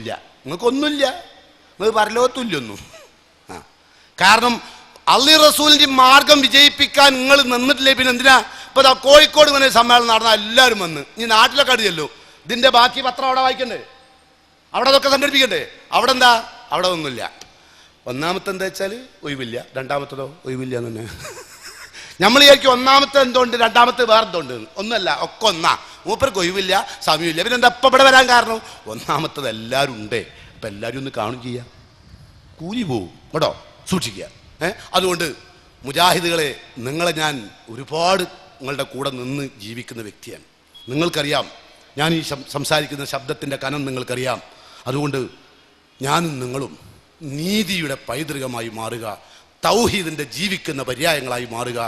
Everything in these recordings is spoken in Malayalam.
ഒന്നുമില്ല, നിങ്ങൾക്കൊന്നുമില്ല, നിങ്ങൾ പരലോകത്തുമില്ലൊന്നും. കാരണം അള്ളാഹു റസൂലിന്റെ മാർഗം വിജയിപ്പിക്കാൻ നിങ്ങൾ നിന്നിട്ടില്ലേ പിന്നെ എന്തിനാ? ഇപ്പൊ കോഴിക്കോട് ഇങ്ങനെ സമ്മേളനം നടന്നാൽ എല്ലാവരും വന്ന്, ഇനി നാട്ടിലൊക്കെ അറിയല്ലോ, ഇതിന്റെ ബാക്കി പത്രം അവിടെ വായിക്കണ്ടേ, അവിടെ അതൊക്കെ സംഘടിപ്പിക്കണ്ടേ? അവിടെ എന്താ? അവിടെ ഒന്നുമില്ല. ഒന്നാമത്തെ എന്താ വെച്ചാൽ ഒഴിവില്ല, രണ്ടാമത്തതോ ഒഴിവില്ല എന്ന് തന്നെ. നമ്മൾ വിചാരിക്കും ഒന്നാമത്തെ എന്തുകൊണ്ട് രണ്ടാമത്തെ വേറെന്തുണ്ട്. ഒന്നല്ല, ഒക്കെ ഒന്നാ. മൂപ്പർക്ക് ഒഴിവില്ല, സമയമില്ല. പിന്നെ എന്താ ഇപ്പം ഇവിടെ വരാൻ കാരണം? ഒന്നാമത്തത് എല്ലാവരും ഉണ്ടേ. അപ്പം എല്ലാവരും ഒന്ന് കാണും ചെയ്യാം, കൂലി പോവും കേട്ടോ, സൂക്ഷിക്കുക. അതുകൊണ്ട് മുജാഹിദുകളെ, നിങ്ങളെ ഞാൻ ഒരുപാട് നിങ്ങളുടെ കൂടെ നിന്ന് ജീവിക്കുന്ന വ്യക്തിയാണ്. നിങ്ങൾക്കറിയാം ഞാൻ ഈ സംസാരിക്കുന്ന ശബ്ദത്തിൻ്റെ കനം നിങ്ങൾക്കറിയാം. അതുകൊണ്ട് ഞാനും നിങ്ങളും നീതിയുടെ പൈതൃകമായി മാറുക, തൗഹീദിന്റെ ജീവിക്കുന്ന പര്യായങ്ങളായി മാറുക,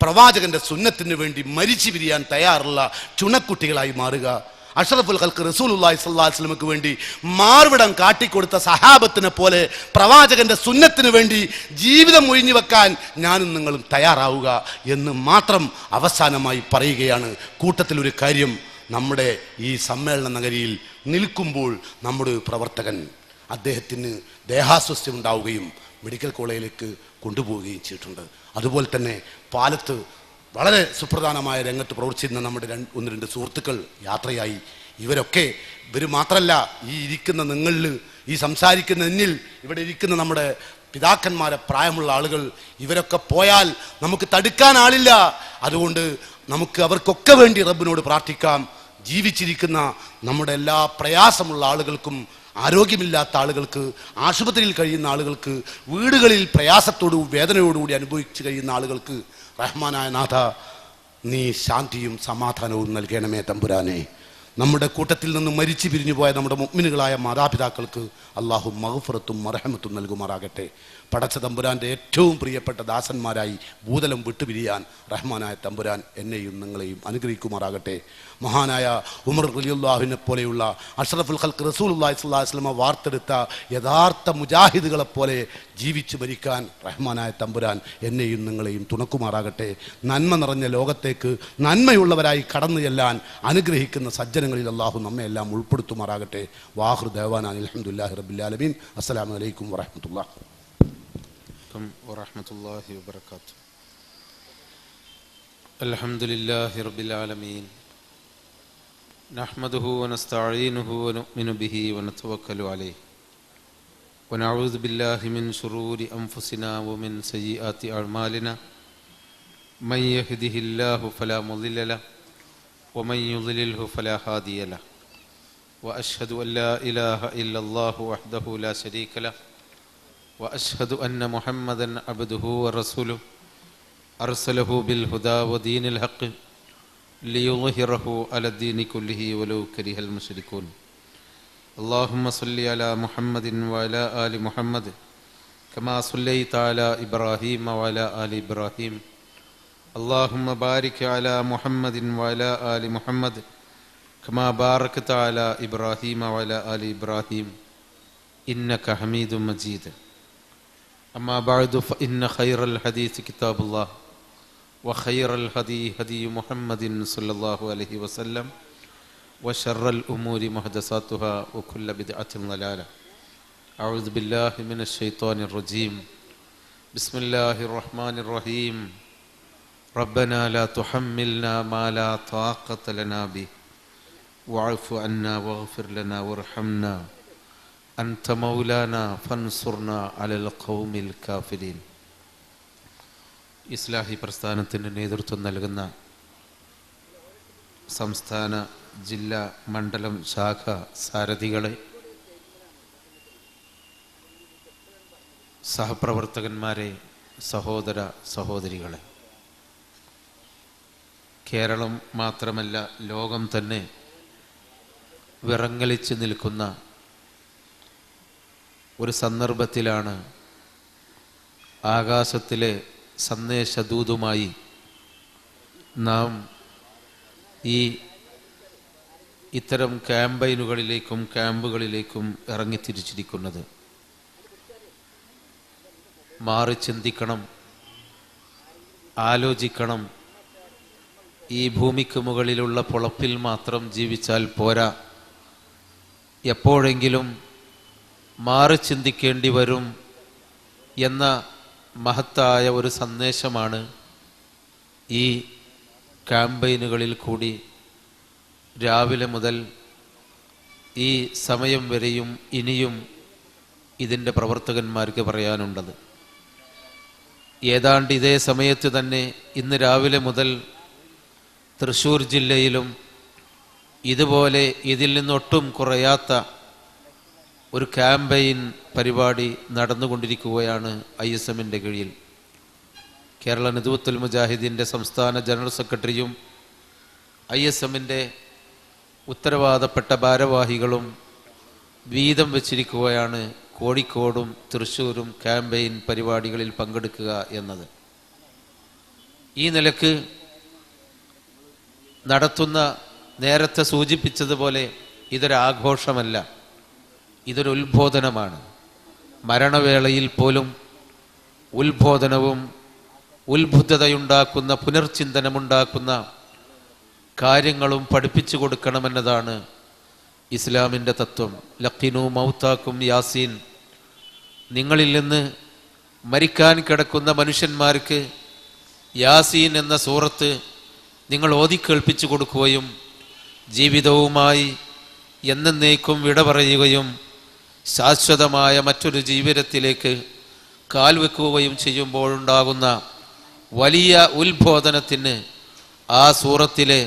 പ്രവാചകന്റെ സുന്നത്തിന് വേണ്ടി മരിച്ചു പിരിയാൻ തയ്യാറുള്ള ചുണക്കുട്ടികളായി മാറുക. അഷ്റഫുൽ ഖൽഖ് റസൂലുള്ളാഹി സ്വല്ലല്ലാഹു അലൈഹി വസല്ലമക്ക് വേണ്ടി മാർവിടം കാട്ടിക്കൊടുത്ത സഹാബത്തിനെ പോലെ പ്രവാചകന്റെ സുന്നത്തിന് വേണ്ടി ജീവിതം ഒഴിഞ്ഞു വെക്കാൻ ഞാനും നിങ്ങളും തയ്യാറാവുക എന്ന് മാത്രം അവസാനമായി പറയുകയാണ്. കൂട്ടത്തിലൊരു കാര്യം, നമ്മുടെ ഈ സമ്മേളന നഗരിയിൽ നിൽക്കുമ്പോൾ നമ്മുടെ പ്രവർത്തകൻ, അദ്ദേഹത്തിന് ദേഹാസ്വസ്ഥ്യം ഉണ്ടാവുകയും മെഡിക്കൽ കോളേജിലേക്ക് കൊണ്ടുപോവുകയും ചെയ്തിട്ടുണ്ട്. അതുപോലെ തന്നെ പാലത്ത് വളരെ സുപ്രധാനമായ രംഗത്ത് പ്രവർത്തിച്ചിരുന്ന നമ്മുടെ ഒന്ന് രണ്ട് സുഹൃത്തുക്കൾ യാത്രയായി. ഇവർ മാത്രമല്ല, ഈ ഇരിക്കുന്ന നിങ്ങളിൽ, ഈ സംസാരിക്കുന്ന എന്നിൽ, ഇവിടെ ഇരിക്കുന്ന നമ്മുടെ പിതാക്കന്മാരെ പ്രായമുള്ള ആളുകൾ, ഇവരൊക്കെ പോയാൽ നമുക്ക് തടുക്കാൻ ആളില്ല. അതുകൊണ്ട് നമുക്ക് അവർക്കൊക്കെ വേണ്ടി റബ്ബിനോട് പ്രാർത്ഥിക്കാം. ജീവിച്ചിരിക്കുന്ന നമ്മുടെ എല്ലാ പ്രയാസമുള്ള ആളുകൾക്കും, ആരോഗ്യമില്ലാത്ത ആളുകൾക്ക്, ആശുപത്രിയിൽ കഴിയുന്ന ആളുകൾക്ക്, വീടുകളിൽ പ്രയാസത്തോടു വേദനയോടുകൂടി അനുഭവിച്ച് കഴിയുന്ന ആളുകൾക്ക് റഹ്മാനായ നാഥ, നീ ശാന്തിയും സമാധാനവും നൽകണമേ തമ്പുരാനെ. നമ്മുടെ കൂട്ടത്തിൽ നിന്ന് മരിച്ചു പിരിഞ്ഞു പോയ നമ്മുടെ മുഅ്മിനുകളായ മാതാപിതാക്കൾക്ക് അള്ളാഹു മഗ്ഫിറത്തും മർഹമത്തും നൽകുമാറാകട്ടെ. പടച്ച തമ്പുരാൻ്റെ ഏറ്റവും പ്രിയപ്പെട്ട ദാസന്മാരായി ഭൂതലം വിട്ടുപിരിയാൻ റഹ്മാനായ തമ്പുരാൻ എന്നെയും നിങ്ങളെയും അനുഗ്രഹിക്കുമാറാകട്ടെ. മഹാനായ ഉമർ റളിയല്ലാഹുവിനെ പോലെയുള്ള അഷ്റഫുൽ ഖൽഖ് റസൂലുള്ളാഹി സ്വല്ലല്ലാഹു അലൈഹി വസല്ലം വാർത്തെടുത്ത യഥാർത്ഥ മുജാഹിദുകളെപ്പോലെ ജീവിച്ചു ഭരിക്കാൻ റഹ്മാനായ തമ്പുരാൻ എന്നെയും നിങ്ങളെയും തുണക്കുമാറാകട്ടെ. നന്മ നിറഞ്ഞ ലോകത്തേക്ക് നന്മയുള്ളവരായി കടന്നു ചെല്ലാൻ അനുഗ്രഹിക്കുന്ന സജ്ജനങ്ങളിൽ അള്ളാഹു നമ്മെ എല്ലാം ഉൾപ്പെടുത്തുമാറാകട്ടെ. വാഹിർ ദഅ്വാനാ അൽഹംദുലില്ലാഹി റബ്ബിൽ ആലമീൻ. അസ്സലാമു അലൈക്കും വറഹ്മത്തുള്ളാഹി വബറകാതുഹു. അൽഹംദുലില്ലാഹി റബ്ബിൽ ആലമീൻ. നഹ്മദുഹു വനസ്തഈനുഹു വനുഅ്മിനു ബിഹി വനതവക്കലു അലൈഹി വനഊദു ബില്ലാഹി മിൻ ശുറൂരി അൻഫുസിനാ വമിൻ സയ്യിആതി അഅ്മാലിനാ. മൻ യഹ്ദിഹില്ലാഹു ഫലാ മുളില്ല ലഹു വമൻ യുളിൽഹു ഫലാ ഹാദിയ ലഹു. വഅശ്ഹദു അൻ ലാ ഇലാഹ ഇല്ലല്ലാഹു വഹ്ദഹു ലാ ശരീക ലഹു വഅശ്ഹദു അന്ന മുഹമ്മദൻ അബ്ദുഹു വറസൂലുഹു അർസലഹു ബിൽ ഹുദാ വദീനിൽ ഹഖ് ലിയുദ്ഹിറഹു അലദ്ദീനി കുല്ലിഹി വലൗ കരിഹൽ മുശ്രികൂൻ. അല്ലാഹുമ്മ സ്വല്ലി അലാ മുഹമ്മദിൻ വഅലാ ആലി മുഹമ്മദ് കമാ സ്വല്ലൈത അലാ ഇബ്രാഹീമ വഅലാ ആലി ഇബ്രാഹീം. അല്ലാഹുമ്മ ബാരിക് അലാ മുഹമ്മദിൻ വഅലാ ആലി മുഹമ്മദ് കമാ ബാറക്ത അലാ ഇബ്രാഹീമ വഅലാ ആലി ഇബ്രാഹീം ഇന്നക ഹമീദും മജീദ്. അമ്മാ ബഅദു ഫഇന്ന ഖൈറൽ ഹദീസ് കിതാബുല്ലാഹ് വഖൈറൽ ഹദീ ഹദീ മുഹമ്മദിൻ സ്വല്ലല്ലാഹു അലൈഹി വസല്ലം വശർറൽ ഉമൂരി മുഹ്ദസാത്തുഹാ വകുല്ല ബിദ്അത്തിൻ ളലാല. അഊദു ബില്ലാഹി മിനശ് ശൈത്വാനിർ റജീം. ബിസ്മില്ലാഹിർ റഹ്മാനിർ റഹീം. റബ്ബനാ ലാ തുഹമ്മിൽനാ മാ ലാ ത്വാഖത ലനാ ബിഹി വഅഫു അന്നാ വഗ്ഫിർ ലനാ വർഹംനാ അൻത മൗലാനാ ഫൻസുർനാ അലൽ ഖൗമിൽ കാഫിരീൻ. ഇസ്ലാഹി പ്രസ്ഥാനത്തിന് നേതൃത്വം നൽകുന്ന സംസ്ഥാന, ജില്ലാ, മണ്ഡലം, ശാഖ സാരഥികളെ, സഹപ്രവർത്തകന്മാരെ, സഹോദര സഹോദരികളെ, കേരളം മാത്രമല്ല ലോകം തന്നെ വിറങ്ങലിച്ച് നിൽക്കുന്ന ഒരു സന്ദർഭത്തിലാണ് ആകാശത്തിലെ സന്ദേശദൂതുമായി നാം ഇത്തരം ക്യാമ്പയിനുകളിലേക്കും ക്യാമ്പുകളിലേക്കും ഇറങ്ങിത്തിരിച്ചിരിക്കുന്നത്. മാറി ചിന്തിക്കണം, ആലോചിക്കണം. ഈ ഭൂമിക്ക് മുകളിലുള്ള പൊളപ്പിൽ മാത്രം ജീവിച്ചാൽ പോരാ. എപ്പോഴെങ്കിലും മാറി ചിന്തിക്കേണ്ടി വരും എന്ന മഹത്തായ ഒരു സന്ദേശമാണ് ഈ ക്യാമ്പയിനുകളിൽ കൂടി രാവിലെ മുതൽ ഈ സമയം വരെയും ഇനിയും ഇതിൻ്റെ പ്രവർത്തകന്മാർക്ക് പറയാനുള്ളത്. ഏതാണ്ട് ഇതേ സമയത്ത് തന്നെ ഇന്ന് രാവിലെ മുതൽ തൃശ്ശൂർ ജില്ലയിലും ഇതുപോലെ ഇതിൽ നിന്നൊട്ടും കുറയാത്ത ഒരു ക്യാമ്പയിൻ പരിപാടി നടന്നുകൊണ്ടിരിക്കുകയാണ് ISMൻ്റെ കീഴിൽ. കേരള നദുവത്തുൽ മുജാഹിദീൻ്റെ സംസ്ഥാന ജനറൽ സെക്രട്ടറിയും ISMൻ്റെ ഉത്തരവാദപ്പെട്ട ഭാരവാഹികളും വീതം വച്ചിരിക്കുകയാണ് കോഴിക്കോടും തൃശ്ശൂരും ക്യാമ്പയിൻ പരിപാടികളിൽ പങ്കെടുക്കുക എന്നത്. ഈ നിലക്ക് നടത്തുന്ന, നേരത്തെ സൂചിപ്പിച്ചതുപോലെ ഇതൊരാഘോഷമല്ല, ഇതൊരു ഉത്ബോധനമാണ്. മരണവേളയിൽ പോലും ഉത്ബോധനവും ഉത്ബുദ്ധതയുണ്ടാക്കുന്ന, പുനർചിന്തനമുണ്ടാക്കുന്ന കാര്യങ്ങളും പഠിപ്പിച്ചു കൊടുക്കണമെന്നതാണ് ഇസ്ലാമിൻ്റെ തത്വം. ലഖിനു മൗതാക്കും യാസീൻ, നിങ്ങളിൽ നിന്ന് മരിക്കാൻ കിടക്കുന്ന മനുഷ്യന്മാർക്ക് യാസീൻ എന്ന സൂറത്ത് നിങ്ങൾ ഓതിക്കേൾപ്പിച്ചു കൊടുക്കുകയും ജീവിതവുമായി എന്നേക്കും വിട പറയുകയും ശാശ്വതമായ മറ്റൊരു ജീവിതത്തിലേക്ക് കാൽവെക്കുകയും ചെയ്യുമ്പോഴുണ്ടാകുന്ന വലിയ ഉത്ബോധനത്തിന് ആ സൂറത്തിലെ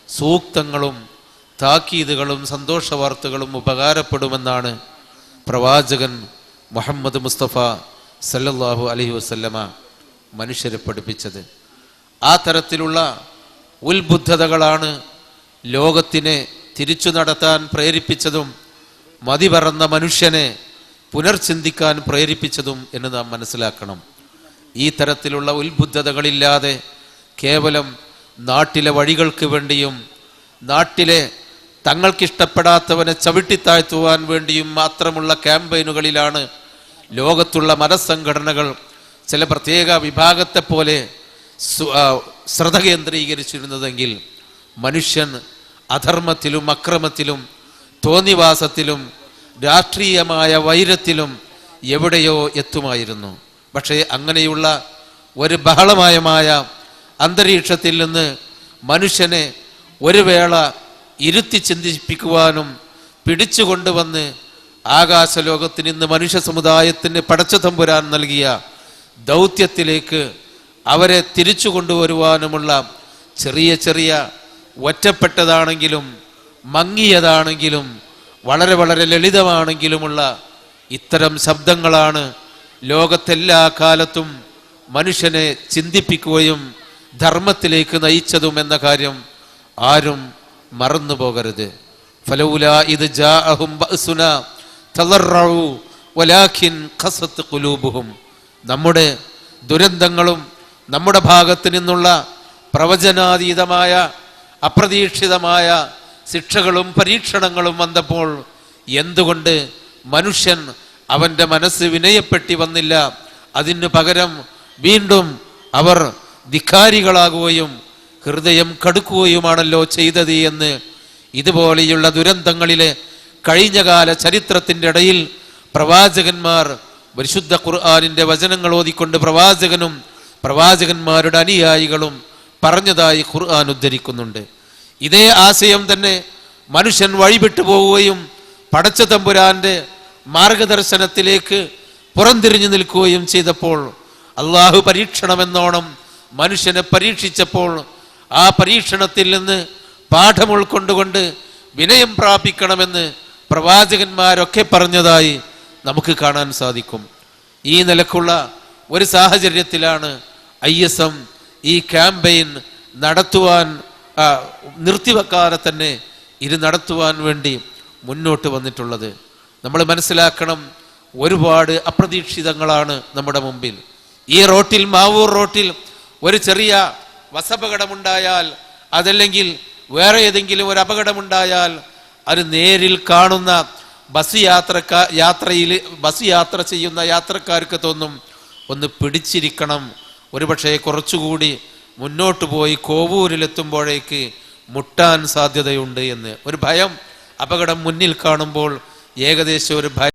സൂക്തങ്ങളും താക്കീതുകളും സന്തോഷവാർത്തകളും ഉപകാരപ്പെടുമെന്നാണ് പ്രവാചകൻ മുഹമ്മദ് മുസ്തഫ സല്ലല്ലാഹു അലൈഹി വസല്ലമ മനുഷ്യരെ പഠിപ്പിച്ചത്. ആ തരത്തിലുള്ള ഉത്ബുദ്ധതകളാണ് ലോകത്തിനെ തിരിച്ചു നടത്താൻ പ്രേരിപ്പിച്ചതും മതിപറന്ന മനുഷ്യനെ പുനർചിന്തിക്കാൻ പ്രേരിപ്പിച്ചതും എന്ന് നാം മനസ്സിലാക്കണം. ഈ തരത്തിലുള്ള ഉത്ബുദ്ധതകളില്ലാതെ കേവലം നാട്ടിലെ വഴികൾക്ക് വേണ്ടിയും നാട്ടിലെ തങ്ങൾക്കിഷ്ടപ്പെടാത്തവനെ ചവിട്ടിത്താഴ്ത്തുവാൻ വേണ്ടിയും മാത്രമുള്ള ക്യാമ്പയിനുകളിലാണ് ലോകത്തുള്ള മതസംഘടനകൾ ചില പ്രത്യേക വിഭാഗത്തെ പോലെ ശ്രദ്ധ കേന്ദ്രീകരിച്ചിരുന്നതെങ്കിൽ മനുഷ്യൻ അധർമ്മത്തിലും അക്രമത്തിലും തോന്നിവാസത്തിലും രാഷ്ട്രീയമായ വൈരത്തിലും എവിടെയോ എത്തുമായിരുന്നു. പക്ഷേ അങ്ങനെയുള്ള ഒരു ബഹളമയമായ അന്തരീക്ഷത്തിൽ നിന്ന് മനുഷ്യനെ ഒരു വേള ഇരുത്തി ചിന്തിപ്പിക്കുവാനും പിടിച്ചുകൊണ്ടുവന്ന് ആകാശലോകത്തിന് ഇന്ന് മനുഷ്യ സമുദായത്തിന് പടച്ച തമ്പുരാൻ നൽകിയ ദൗത്യത്തിലേക്ക് അവരെ തിരിച്ചു കൊണ്ടുവരുവാനുമുള്ള ചെറിയ ചെറിയ ഒറ്റപ്പെട്ടതാണെങ്കിലും മങ്ങിയതാണെങ്കിലും വളരെ വളരെ ലളിതമാണെങ്കിലുമുള്ള ഇത്തരം ശബ്ദങ്ങളാണ് ലോകത്തെല്ലാ കാലത്തും മനുഷ്യനെ ചിന്തിപ്പിക്കുകയും ധർമ്മത്തിലേക്ക് നയിച്ചതും എന്ന കാര്യം ആരും മറന്നു പോകരുത്. ഫലൗലാ ഇദ് ജാഅഹും ബഅസുനാ തളറഉ വലാകിൻ ഖസത് ഖുലൂബുഹും, നമ്മുടെ ദുരന്തങ്ങളും നമ്മുടെ ഭാഗത്ത് നിന്നുള്ള പ്രവചനാതീതമായ അപ്രതീക്ഷിതമായ ശിക്ഷകളും പരീക്ഷണങ്ങളും വന്നപ്പോൾ എന്തുകൊണ്ട് മനുഷ്യൻ അവൻ്റെ മനസ്സ് വിനയപ്പെട്ടി വന്നില്ല? അതിന് പകരം വീണ്ടും അവർ ധിക്കാരികളാകുകയും ഹൃദയം കടുക്കുകയുമാണല്ലോ ചെയ്തത് എന്ന് ഇതുപോലെയുള്ള ദുരന്തങ്ങളിലെ കഴിഞ്ഞകാല ചരിത്രത്തിൻ്റെ ഇടയിൽ പ്രവാചകന്മാർ പരിശുദ്ധ ഖുർആനിൻ്റെ വചനങ്ങൾ ഓതിക്കൊണ്ട് പ്രവാചകനും പ്രവാചകന്മാരുടെ അനുയായികളും പറഞ്ഞതായി ഖുർആൻ ഉദ്ധരിക്കുന്നുണ്ട്. ഇതേ ആശയം തന്നെ മനുഷ്യൻ വഴിവിട്ടു പോവുകയും പടച്ച തമ്പുരാന്റെ മാർഗദർശനത്തിലേക്ക് പുറംതിരിഞ്ഞു നിൽക്കുകയും ചെയ്തപ്പോൾ അള്ളാഹു പരീക്ഷണമെന്നോണം മനുഷ്യനെ പരീക്ഷിച്ചപ്പോൾ ആ പരീക്ഷണത്തിൽ നിന്ന് പാഠം ഉൾക്കൊണ്ടുകൊണ്ട് വിനയം പ്രാപിക്കണമെന്ന് പ്രവാചകന്മാരൊക്കെ പറഞ്ഞതായി നമുക്ക് കാണാൻ സാധിക്കും. ഈ നിലക്കുള്ള ഒരു സാഹചര്യത്തിലാണ് ISM ഈ ക്യാമ്പയിൻ നടത്തുവാൻ നിർത്തിവെക്കാതെ തന്നെ ഇത് നടത്തുവാൻ വേണ്ടി മുന്നോട്ട് വന്നിട്ടുള്ളത്. നമ്മൾ മനസ്സിലാക്കണം, ഒരുപാട് അപ്രതീക്ഷിതങ്ങളാണ് നമ്മുടെ മുമ്പിൽ. ഈ റോട്ടിൽ, മാവൂർ റോട്ടിൽ ഒരു ചെറിയ വസപകടമുണ്ടായാൽ, അതല്ലെങ്കിൽ വേറെ ഏതെങ്കിലും ഒരു അപകടമുണ്ടായാൽ അത് നേരിൽ കാണുന്ന ബസ് യാത്ര ചെയ്യുന്ന യാത്രക്കാർക്ക് തോന്നും ഒന്ന് പിടിച്ചിരിക്കണം, ഒരുപക്ഷെ കുറച്ചുകൂടി മുന്നോട്ട് പോയി കോവൂരിലെത്തുമ്പോഴേക്ക് മുട്ടാൻ സാധ്യതയുണ്ട് എന്ന്. ഒരു ഭയം, അപകടം മുന്നിൽ കാണുമ്പോൾ ഏകദേശം ഒരു ഭയം